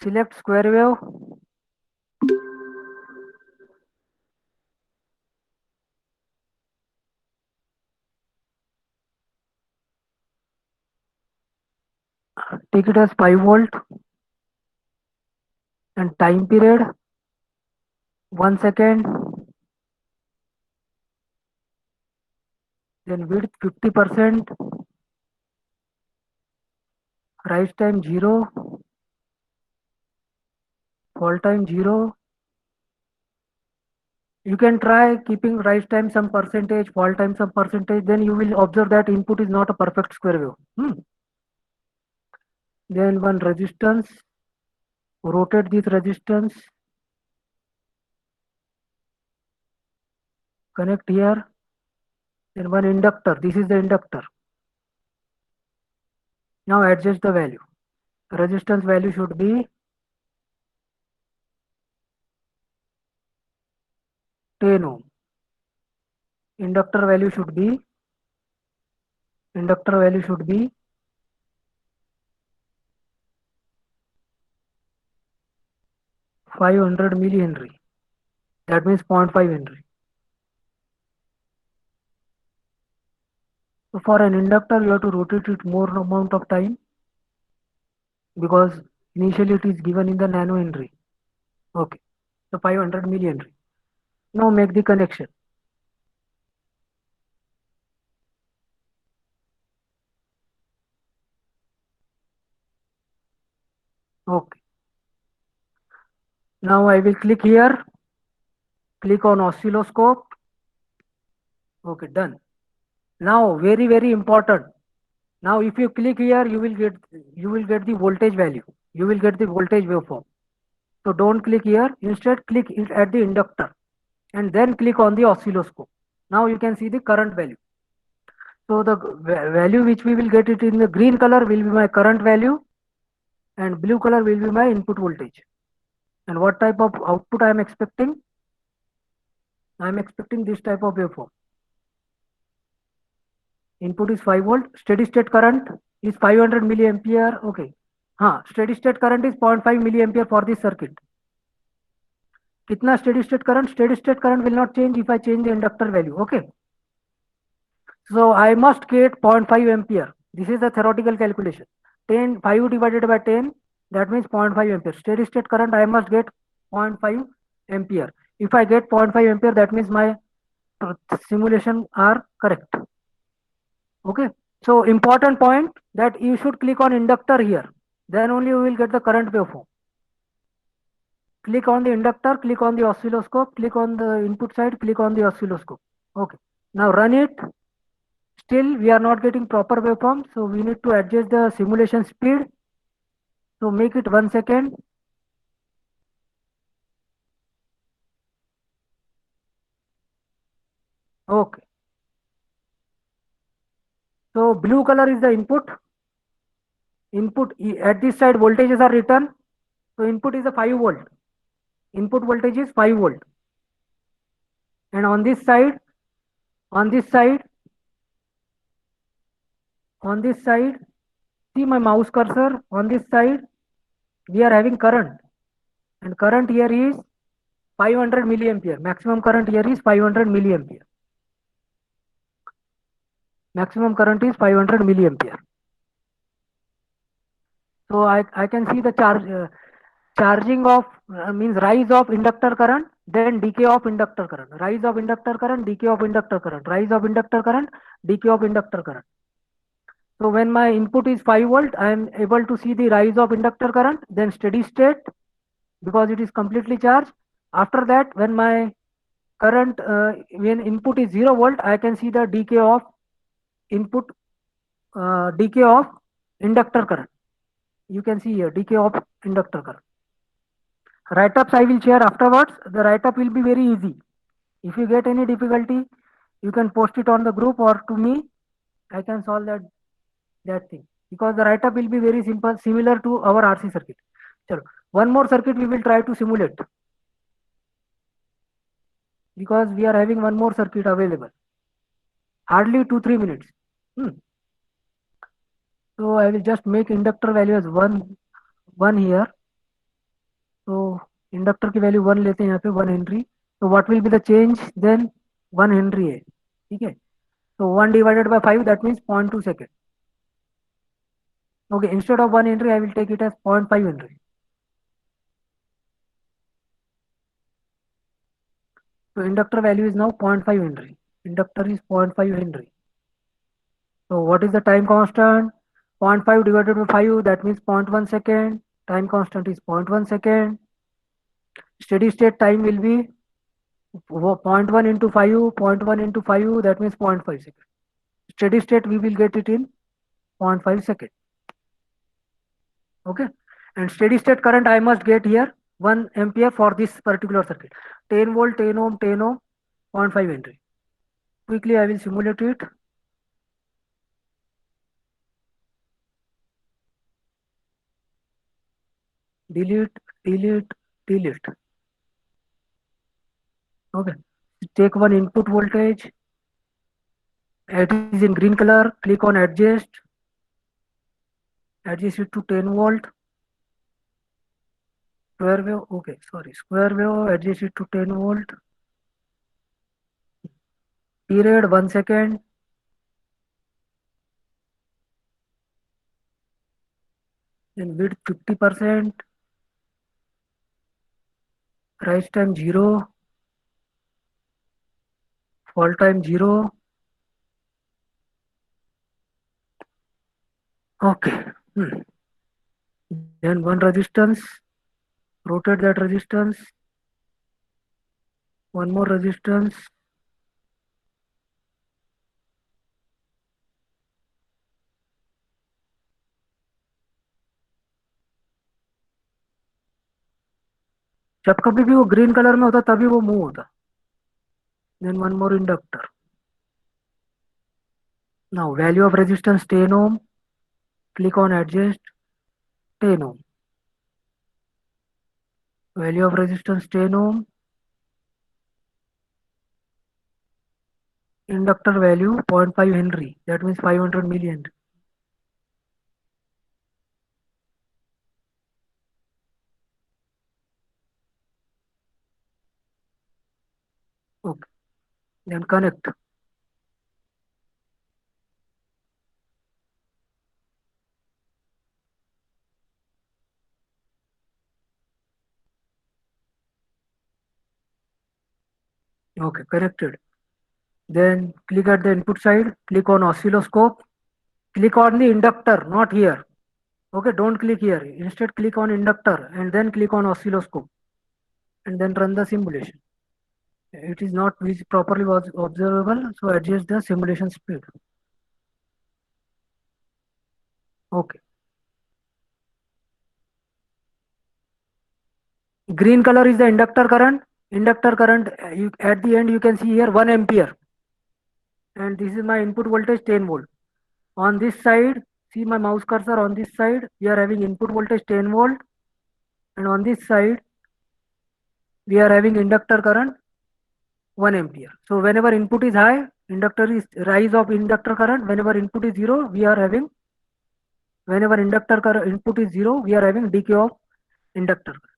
Select square wave. Take it as 5 volt and time period 1 second. Then width 50%, rise time 0, fall time 0. You can try keeping rise time some percentage, fall time some percentage, then you will observe that input is not a perfect square wave. Then one resistance, rotate this resistance, connect here. Then one inductor, this is the inductor. Now adjust the value. Resistance value should be 10 ohm. Inductor value should be 500 millihenry. That means 0.5 Henry. So for an inductor, you have to rotate it more amount of time because initially it is given in the nano Henry. Okay, so 500 millihenry. Now make the connection. Okay. Now I will click here. Click on oscilloscope. Okay, done. Now very important. Now if you click here, you will get the voltage value. You will get the voltage waveform. So don't click here. Instead, click it at the inductor and then click on the oscilloscope. Now you can see the current value. So the value which we will get it in the green color will be my current value and blue color will be my input voltage. And what type of output I am expecting? I am expecting this type of waveform. Input is 5 volt. Steady state current is 500 milliampere. Okay. Steady state current is 0.5 milliampere for this circuit. Kitna steady state current? Steady state current will not change if I change the inductor value. Okay. So I must get 0.5 ampere. This is the theoretical calculation. 5 divided by 10, that means 0.5 ampere. Steady state current I must get 0.5 ampere. If I get 0.5 ampere, that means my simulation are correct. Okay. So important point that you should click on inductor here. Then only you will get the current waveform. Click on the inductor, click on the oscilloscope, click on the input side, click on the oscilloscope. Okay. Now run it. Still we are not getting proper waveform, so we need to adjust the simulation speed. So make it 1 second. Okay. So blue color is the input. Input at this side voltages are written. So input is a 5 volt. Input voltage is 5 volt. And on this side, see my mouse cursor, on this side, we are having current. And current here is 500 milliampere. Maximum current here is 500 milliampere. Maximum current is 500 milliampere. So I can see the charging of means rise of inductor current, then decay of inductor current. Rise of inductor current, decay of inductor current. Rise of inductor current, decay of inductor current. So when my input is 5 volt, I am able to see the rise of inductor current, then steady state because it is completely charged. After that, when my current, when input is 0 volt, I can see the decay of input, decay of inductor current. You can see here decay of inductor current. Write-ups I will share afterwards. The write-up will be very easy. If you get any difficulty, you can post it on the group or to me. I can solve that thing because the write-up will be very simple, similar to our RC circuit. Chalo. One more circuit we will try to simulate because we are having one more circuit available. Hardly 2-3 minutes. So I will just make inductor value as one here. Inductor की value 1 लेते हैं यहाँ पे, 1 henry. तो what will be the change then, 1 henry है, ठीक है। तो 1 / 5 that means 0.2 second. Okay, instead of 1 henry I will take it as 0.5 henry. So inductor value is now 0.5 Henry. Inductor is 0.5 Henry. So what is the time constant? 0.5 divided by 5, that means 0.1 second. Time constant is 0.1 second. Steady state time will be 0.1 into 5, 0.1 into 5, that means 0.5 second. Steady state we will get it in 0.5 second. Okay. And steady state current I must get here 1 ampere for this particular circuit. 10 volt, 10 ohm, 10 ohm, 0.5 Henry. Quickly I will simulate it. Delete, delete, delete. Okay. Take one input voltage. It is in green color. Click on adjust. Adjust it to 10 volt. Square wave. Okay, sorry. Square wave. Adjust it to 10 volt. Period 1 second. Then width 50%. Rise time 0. Fall time 0. Okay. Then one resistance. Rotate that resistance. One more resistance. जब कभी भी वो green colour में होता तभी वो move होता. Then one more inductor. Now value of resistance 10 ohm. Click on adjust. 10 ohm. Value of resistance 10 ohm. Inductor value 0.5 Henry. That means 500 millihenry. Okay. Then connect. Okay, connected. Then click at the input side. Click on oscilloscope. Click on the inductor, not here. Okay, don't click here. Instead, click on inductor and then click on oscilloscope and then run the simulation. It is not properly was observable, so adjust the simulation speed. Okay. Green color is the inductor current. Inductor current, at the end you can see here 1 ampere. And this is my input voltage 10 volt. On this side, see my mouse cursor on this side, we are having input voltage 10 volt. And on this side, we are having inductor current 1 ampere. So whenever input is high, inductor is rise of inductor current. Whenever input is zero, we are having, whenever inductor current input is zero, we are having decay of inductor current.